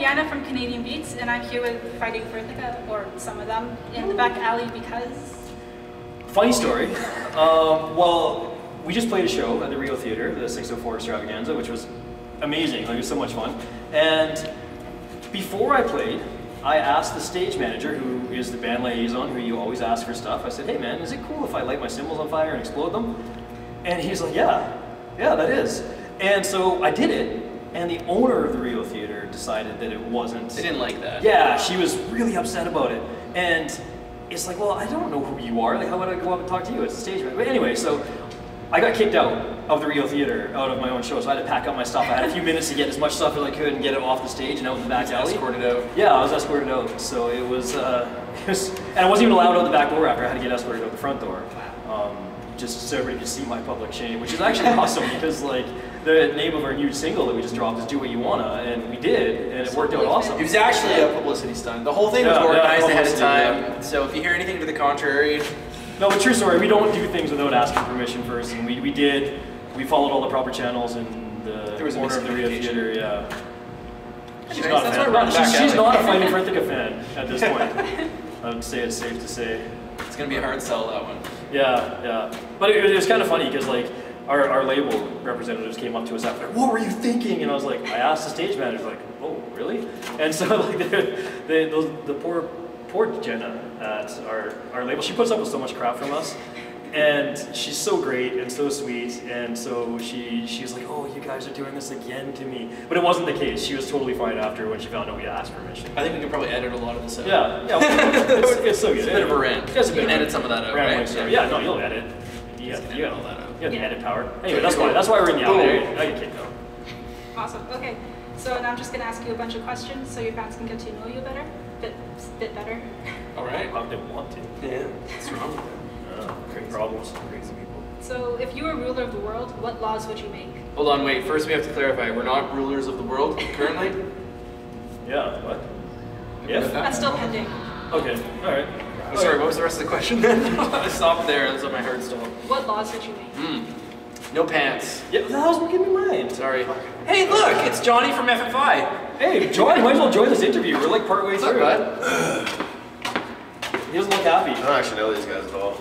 Yana from Canadian Beats, and I'm here with Fighting for Ithaca, or some of them, in the back alley because... Funny story. Well, we just played a show at the Rio Theater, the 604 Extravaganza, which was amazing. Like, it was so much fun. And before I played, I asked the stage manager, who is the band liaison, who you always ask for stuff. I said, hey man, is it cool if I light my cymbals on fire and explode them? And he's like, yeah, that is. And so I did it, and the owner of the Rio Theater decided that it wasn't. They didn't like that. Yeah, she was really upset about it. And it's like, well, I don't know who you are. Like, how would I go up and talk to you as a stage manager? But anyway, so I got kicked out of the Rio Theater, out of my own show, so I had to pack up my stuff. I had a few minutes to get as much stuff as I could and get it off the stage and out in the back alley. Escorted out. Yeah, I was escorted out. So it was, and I wasn't even allowed out the back door after. I had to get escorted out the front door. Just so everybody could see my public shame, which is actually awesome because, like, the name of our new single that we just dropped is Do What You Wanna, and we did, and it worked out awesome. It was actually a publicity stunt. The whole thing was organized ahead of time, so if you hear anything to the contrary... No, but true story, we don't do things without asking permission first, and we did. We followed all the proper channels in the corner of the Rio Theater, yeah. She's not a fan. She's not a Fighting for Ithaca fan at this point. I would say it's safe to say. It's going to be a hard sell, that one. Yeah. But it was kind of funny because, like, our label representatives came up to us after, what were you thinking? And I was like, I asked the stage manager, like, oh, really? And so, like, the poor Jenna at our label, she puts up with so much crap from us. And she's so great and so sweet, and so she's like, oh, you guys are doing this again to me. But it wasn't the case. She was totally fine after when she found out we asked permission. I think we could probably edit a lot of this out. Yeah, it's so good. It's a bit of a rant. You can edit some of that out, right? Yeah, no, you'll edit. You got all that out. You got the edit power. Anyway, that's why we're in the alley. I get kicked out. Awesome. Okay, so now I'm just going to ask you a bunch of questions so your fans can get to know you better, bit better. All right. If they want to. Yeah. What's wrong with that? Great problems, crazy people. So, if you were ruler of the world, what laws would you make? Hold on, wait. First, we have to clarify. We're not rulers of the world currently. Yeah. What? If? That's still pending. Okay. All right. Oh, sorry. What was the rest of the question? I stopped there. That's what my heart stopped. What laws would you make? No pants. Yeah. That was what gave me mine. Sorry. Hey, look! It's Johnny from FFI. Hey, Johnny, might as well join this interview. We're like partway through. Bud? He doesn't look happy. I don't actually know these guys at all.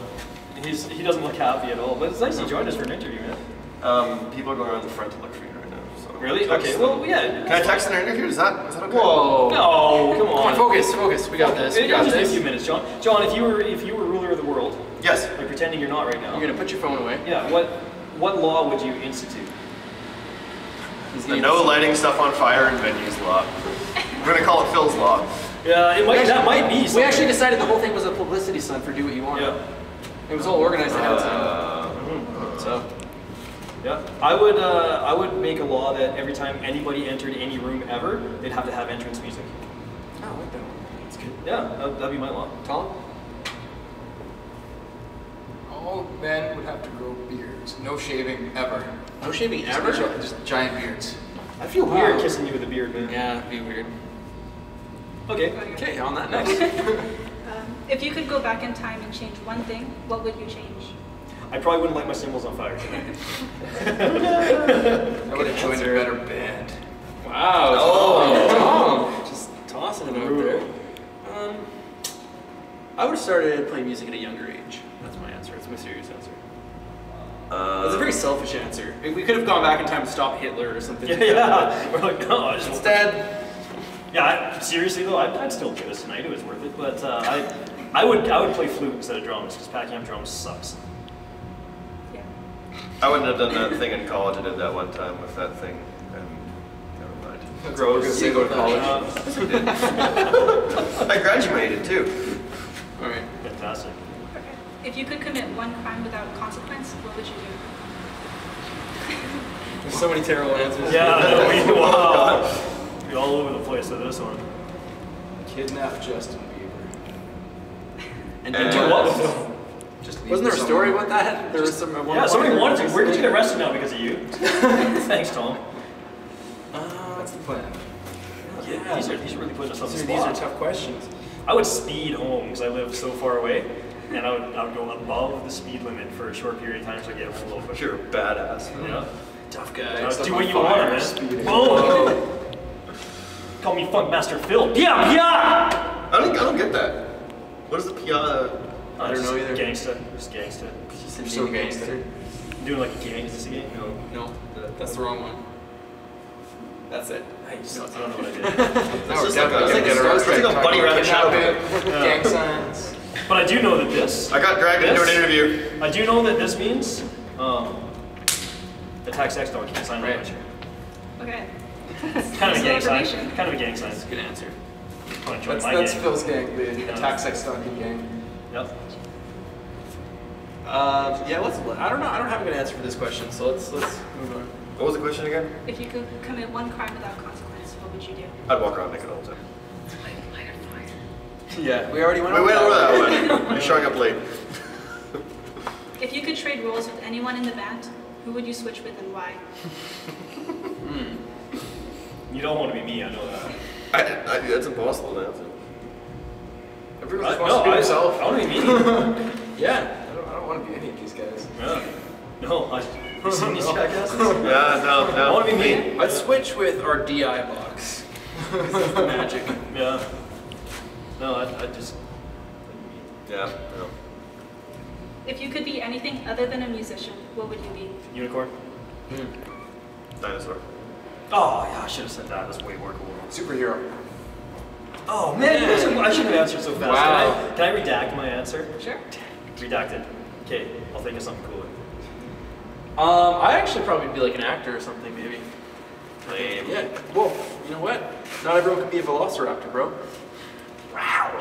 He doesn't look happy at all, but it's nice he joined us for an interview, man. People are going around the front to look for you right now. So Really? Okay, well, yeah. Can I text in our interview? Is that okay? Whoa. No, come on. Come on, focus. We got this. We got Just this. a few minutes, John. John, if you were ruler of the world, Yes. like pretending you're not right now. You're gonna put your phone away. Yeah. What law would you institute? The no lighting stuff on fire in venues law. We're gonna call it Phil's law. Yeah, that might be. We actually decided the whole thing was a publicity stunt for Do What You Want. Yeah. It was all organized ahead of time. So. Yeah, I would make a law that every time anybody entered any room ever, they'd have to have entrance music. Oh, I like that one. That's good. Yeah, that'd be my law. Tom? All men would have to grow beards. No shaving ever. No shaving ever? Just giant beards. I feel weird kissing you with a beard, man. Yeah, it'd be weird. Okay, on that note. If you could go back in time and change one thing, what would you change? I probably wouldn't light my cymbals on fire tonight. I would have joined a better band. Wow. Oh, just tossing it out there. I would have started playing music at a younger age. That's my answer. It's my serious answer. It's a very selfish answer. We could have gone back in time to stop Hitler or something. Yeah. We're like, no. Instead. Yeah, seriously though, I'd still do this tonight. It was worth it. But I would play flute instead of drums because packing up drums sucks. Yeah. I wouldn't have done that thing in college. I did that one time with that thing, and never mind. Gross. You go to college. Yes, I did. I graduated too. All right. Fantastic. Okay. If you could commit one crime without consequence, what would you do? There's so many terrible answers. Yeah, wow. We're all over the place with this one. Kidnap Justin Bieber. And do what with him? Wasn't there a story about that? There was some. Yeah, somebody wanted to. We're going to get arrested now because of you. Thanks, Tom. That's the plan. Yeah, these are really putting us on the spot. These are tough questions. I would speed home because I live so far away, and I would go above the speed limit for a short period of time so I get home a little quicker. You're a badass. Yeah. Tough guy. Do what you want, man. Boom. Call me Funk Master Phil. Yeah, yeah. I don't get that. What is the Pia? I don't know either. Gangsta. Just gangsta. Just So gangster. Doing like a gang. Is this a game? No. No, that's the wrong one. That's it. Nice. No, I don't know what I did. Now we're just definitely like gonna get it's like a bunny rabbit shadow. Gang signs. But I do know that this. I got dragged into an interview. I do know that this means attack sex dog. Can't sign my Right. picture. Okay. Kind of a gang Useful sign. information. Kind of a gang sign. That's a good answer. Want to join my That's gang? Phil's gang, the attack sex stalking gang. Yep. Yeah, I don't know. I don't have a good answer for this question, so let's move on. What was the question again? If you could commit one crime without consequence, what would you do? I'd walk around naked all the time. Yeah, we already went We over went over that. that one. You're showing up late. If you could trade roles with anyone in the band, who would you switch with and why? You don't want to be me. I know that. That's impossible to answer. Everyone I, just wants to be no, I himself. want to be me. Yeah. I don't want to be any of these guys. Yeah. No, you seen these jackasses? Yeah, no. I want to be me. I'd switch with our DI box. That's the magic. Yeah. No, I just. Yeah, no. If you could be anything other than a musician, what would you be? Unicorn. Dinosaur. Oh yeah, I should have said that. That's way more cool. Superhero. Oh man, I should have answered so fast. Wow. Can I redact my answer? Sure. Redacted. Okay, I'll think of something cooler. I actually probably be like an actor or something, maybe. Lame. Yeah. Well, you know what? Not everyone can be a velociraptor, bro. Wow.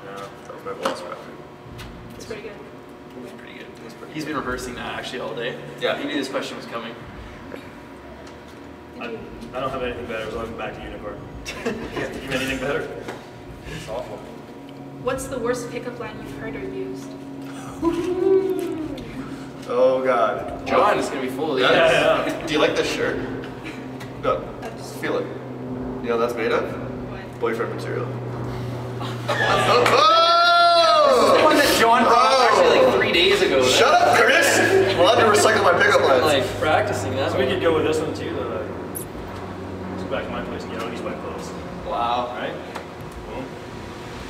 Yeah, that was my velociraptor. It's pretty good. It was pretty good. He's been rehearsing that actually all day. Yeah. He knew this question was coming. I don't have anything better, so I'll go back to unicorn. Can't think of anything better. It's awful. What's the worst pickup line you've heard or used? Oh god. John is gonna be full of these. Yeah. Do you like this shirt? No. Just feel it. You know what that's made of? What? Boyfriend material. This is the one that John brought actually like 3 days ago. Shut up, Curtis! We'll have to recycle my pickup lines. Like practicing that. So we could go with this one too, though. Let's go back to my place and get all these wet clothes. Wow. Alright? Boom. I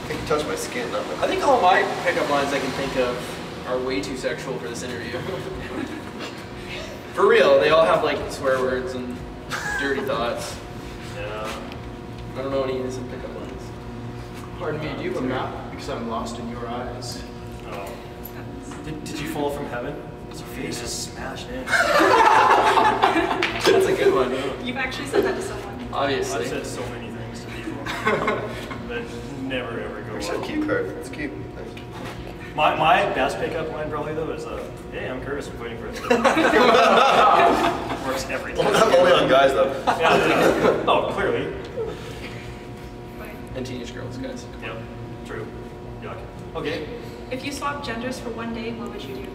think you touched my skin, not my... I think all my pickup lines I can think of are way too sexual for this interview. For real, they all have like swear words and dirty thoughts. Yeah. I don't know any innocent pickup lines. Pardon me, do you have a map? Because I'm lost in your eyes. Oh. Did you fall from heaven? His face is smashed in. That's a good one. You've actually said that to someone. Obviously. I've said so many things to people that never ever go Actually, well. cute card. It's cute. Thanks. My best pickup line probably though is hey, I'm Curtis, I'm waiting for it. Works every time. Only on guys though. Yeah. Oh, clearly. And teenage girls, guys. Yep. True. Yuck. Okay. If you swap genders for one day, what would you do?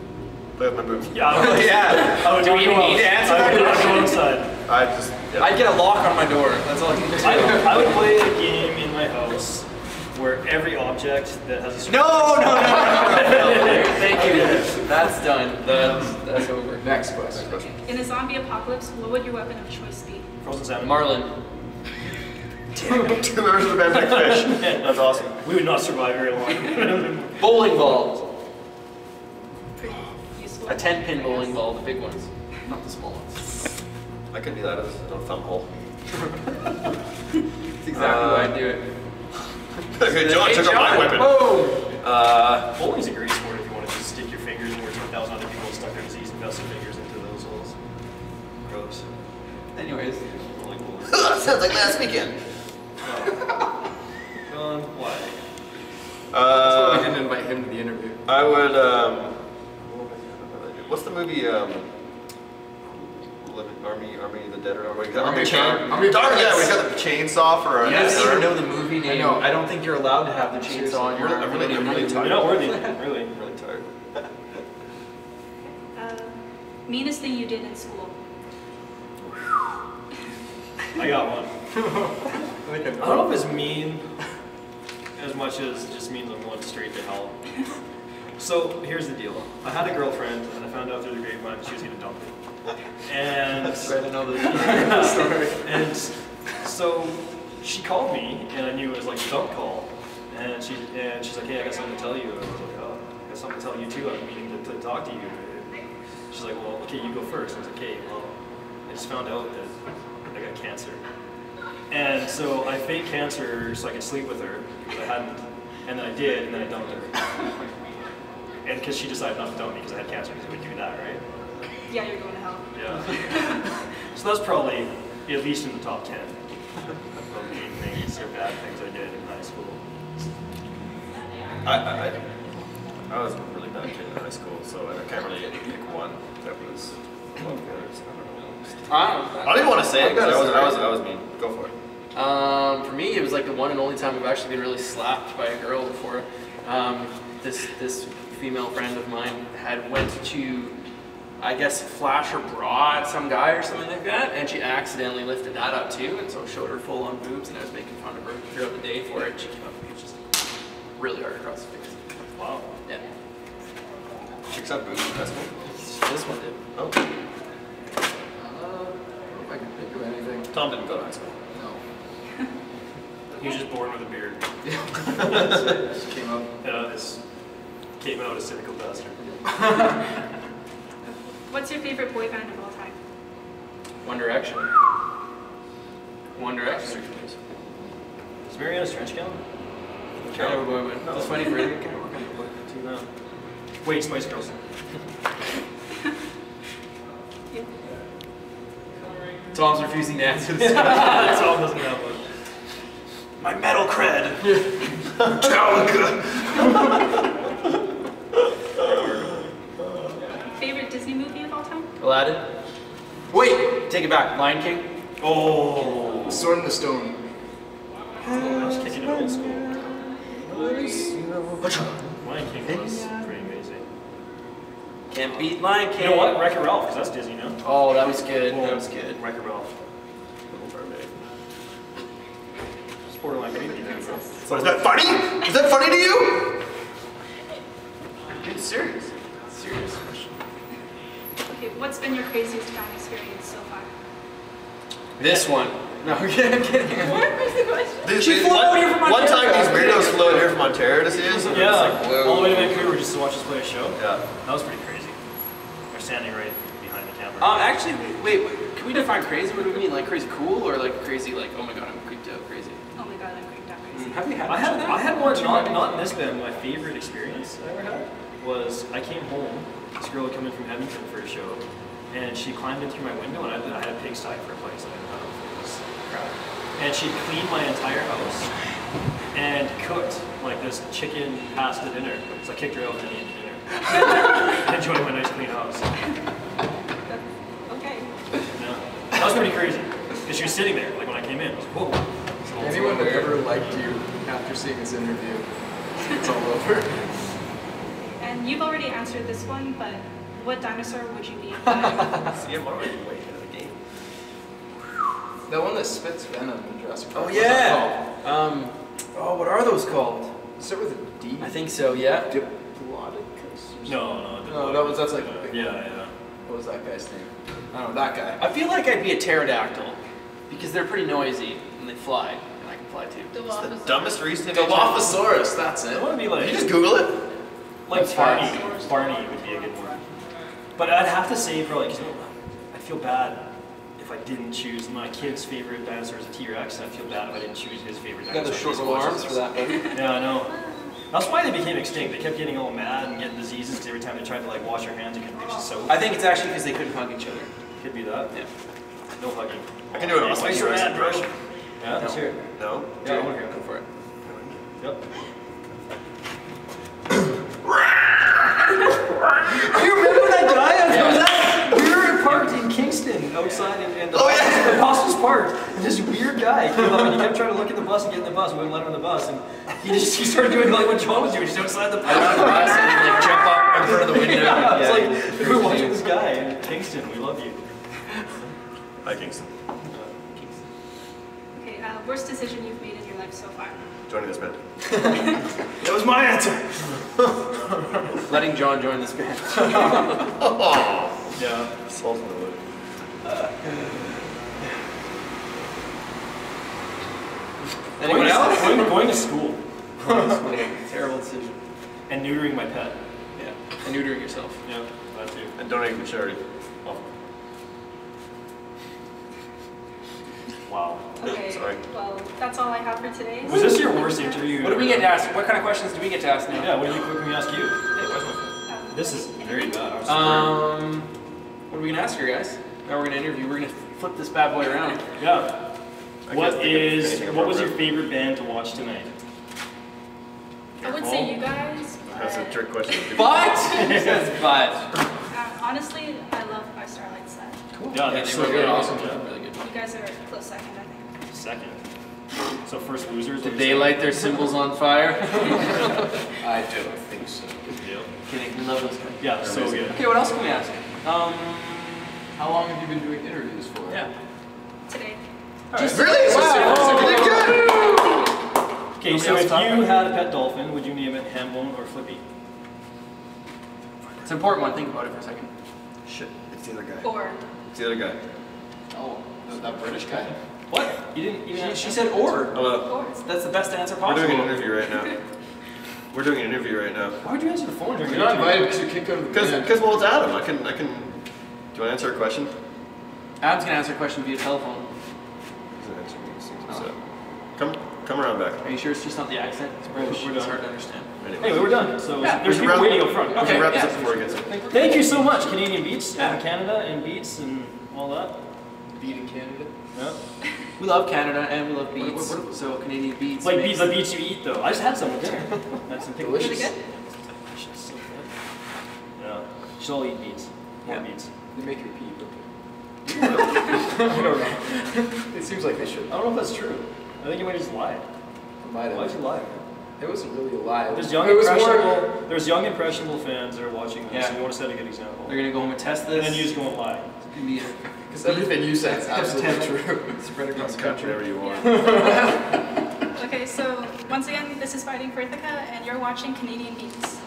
Play with my boobs. Yeah. I would, Yeah. I would Do we even need to answer that I would question? go outside. I just... Yeah. I'd get a lock on my door. That's all I can do. I would play a game in my house where every object that has a No. Thank you. That's done. That's over. Next question. In a zombie apocalypse, what would your weapon of choice be? Frozen salmon. Marlin. 2 members of the band pick fish. That's awesome. We would not survive very long. Bowling ball. Pretty useful. A 10-pin bowling ball, the big ones, not the small ones. I could do that as a thumb hole. That's exactly why I do it. Okay, John took out my weapon. Boom! Bowling's a great sport if you want to just stick your fingers in where 10,000 other people stuck their disease and vested fingers into those holes. Gross. Anyways. I don't like bowling. Sounds like last weekend. John, why? I didn't invite him to the interview. I would, what's the movie, Army of the Dead or whatever? Army of yeah, Darkness. we got the chainsaw for our... You guys even know the movie name. I know. I don't think you're allowed to have the chainsaw on your I'm really You're tired. not worthy, really. I'm really tired. Meanest thing you did in school? I got one. I think I I don't know if it's mean as much as it just means I'm going straight to hell. So here's the deal. I had a girlfriend and I found out through the grapevine she was going to dump me. And That's right, I know the and so she called me, and I knew it was like a dump call. And she's like, hey, I got something to tell you. And I was like, oh, I got something to tell you too. I'm meaning to talk to you. She's like, well, okay, you go first. I was like, okay, well, I just found out that I got cancer. And so I faked cancer so I could sleep with her, because I hadn't. And then I did, and then I dumped her. And because she decided not to dump me because I had cancer, because we would do that, right? Yeah, you're going to hell. Yeah. So that's probably at least in the top 10 of mean things or bad things I did in high school. I was a really bad kid in high school, so I can't really pick one that was above the others. I don't even want to say it because I was mean. Go for it. For me, it was like the one and only time I've actually been really slapped by a girl before. This female friend of mine had went to, I guess, flash her bra at some guy or something like that, and she accidentally lifted that up too, and so showed her full on boobs, and I was making fun of her throughout the day for it. She came up and was just really hard across the face. Wow. Yeah. Chicks have boobs in high school? This one did. Oh. If I can think of anything. Tom didn't go to high school. No. He was just born with a beard. Just came up. Came out a cynical bastard. What's your favorite boy band of all time? One Direction. One Direction. Is Meanest trench count? Kind of a boy band. That's funny for you. No. Wait, Spice Girls. Yeah. Tom's refusing to answer this. Tom doesn't have one. My metal cred. Metallica. Favorite Disney movie of all time? Aladdin. Wait, take it back. Lion King. Oh. Sword in the Stone. I was kicking it old school. Lion King was pretty amazing. Can't beat Lion King. You know what? Wreck-It Ralph, because that's Disney now. Oh, that was good. Well, That was good. Wreck-It Ralph. It's borderline creepy there, bro. So is that funny? Is that funny to you? It's serious. Serious question. Okay, what's been your craziest fan experience so far? This one. No, I'm kidding. What was the question? She flew over here from One time Ontario. these weirdos flew out here from Ontario to see us. And Yeah, it's like, whoa. all the way to Vancouver just to watch us play a show. Yeah. That was pretty crazy. We're standing right behind the camera. Actually, wait, can we define crazy? What do we mean? Like crazy cool or like crazy like, oh my god, I'm creeped out crazy? Oh my god, I'm creeped out crazy. Have you had I that? had one, not in this band. My favorite experience I ever had was I came home. This girl had come in from Edmonton for a show, and she climbed in through my window, and I had a pigsty for a place. I don't know if it was crap. And she cleaned my entire house and cooked like this chicken pasta dinner. So I kicked her out and ate dinner. Enjoying my nice clean house. Okay. Yeah. That was pretty crazy. Because she was sitting there, like when I came in. I was like, whoa. Anyone that ever liked you after seeing this interview, it's all over. And you've already answered this one, but what dinosaur would you be? See, I'm already way ahead of the game. That one that spits venom in Jurassic Park. Oh what's that yeah. What are those called? called? Start with a D. I think so. Yeah. Diplodocus. No. No, that's like. Yeah. What was that guy's name? I don't know, that guy. I feel like I'd be a pterodactyl because they're pretty noisy and they fly, and I can fly too. It's the dumbest reason. Dilophosaurus, that's I it. want to be like, You just Google it. like That's Barney. fast. Barney would be a good one. But I'd have to say probably, because I feel bad if I didn't choose my kid's favorite dinosaur is a T-Rex, and I feel bad if I didn't choose his favorite You got dinosaur. the short He's little watching arms this. for that, buddy. Yeah, I know. That's why they became extinct. They kept getting all mad and getting diseases because every time they tried to like wash their hands, they couldn't fix the soap. I think it's actually because they couldn't hug each other. Could be that. Yeah. No hugging. I can do an Why awesome you so T-Rex mad, bro? impression. Yeah, let's hear it. No? Yeah, I want to hear it. Go for it. Yep. You remember that guy? We were parked in Kingston outside in the Apostles Park, and this weird guy came up and he kept trying to look at the bus and get in the bus. We wouldn't let him in the bus, and he started doing like what John was doing, just outside the bus. I got the bus and he'd like jump up in front of the window. Yeah, it's like we're watching this guy in Kingston. We love you. Hi, Kingston. Okay, worst decision you've made in your life so far? Joining this band. That was my answer. Letting John join this band. Oh. Yeah. Salt in the wood. Anyone else? Going to school. Terrible decision. And neutering my pet. Yeah. And neutering yourself. Yeah, that too. And donating to charity. Wow. Okay, Sorry. well, that's all I have for today. Was this your worst interview? What do we get to ask? What kind of questions do we get to ask now? Yeah, what can we ask you? Hey, where's my phone? This is very bad. I'm What are we gonna ask her, guys? Now we're gonna interview. We're gonna flip this bad boy around. Yeah. What was your favorite band to watch tonight? I would say you guys. That's a trick question. But he says but. Honestly, I love By Starlight Set. Cool. Yeah, that's they so were good. awesome. Yeah. Really good. You guys are a close second, I think. Second. So first losers. Did they light their cymbals on fire? I don't think so. Good deal. Kidding. We love those guys. Yeah, so good. Okay, what else can we ask? How long have you been doing interviews for? Yeah. Today. Really? Wow. Really good. Okay, so if you had a pet dolphin, would you name it Hambone or Flippy? It's an important one. Think about it for a second. Shit, it's the other guy. Or. It's the other guy. Oh, that British guy? What? You didn't even. She said or. Hello. Or. That's the best answer We're possible. doing an interview right now. We're doing an interview right now. Why would you answer the phone during You're not invited because you kicked out of the band. Because well, it's Adam. I can. Do you want to answer a question? Adam's gonna answer a question via telephone. He's gonna answer me. He seems upset. Come around back. Are you sure it's just not the accent? It's British. We're It's done. hard to understand. Anyway, we're done. So Yeah, there's we people should waiting up front. We should Okay, wrap this yeah. up before he gets in. Thank you so much, Canadian Beats Yeah. and Canada and Beats and all that. Beat in Canada? Yeah. We love Canada and we love beats. What- So Canadian beats. Like makes- the beats you eat though. I just had some with dinner. Had some pickled Delicious. beets. Really Delicious. So good. Yeah. You should all eat beets. More Yeah. beets. They make you pee, don't I don't know. they? It seems like they should. I don't know if that's true. I think you might have just lied. Might Why'd you have. lie? It wasn't really a lie. There's young It was more. impressionable. There's young impressionable fans that are watching this. Yeah. So you want to set a good example. They're gonna go home and test And this. then you just go and lie. It's gonna be a Because everything you said is absolutely true. spread You across can the cut country. whatever you want. Okay, so once again, this is Fighting for Ithaca, and you're watching Canadian Beats.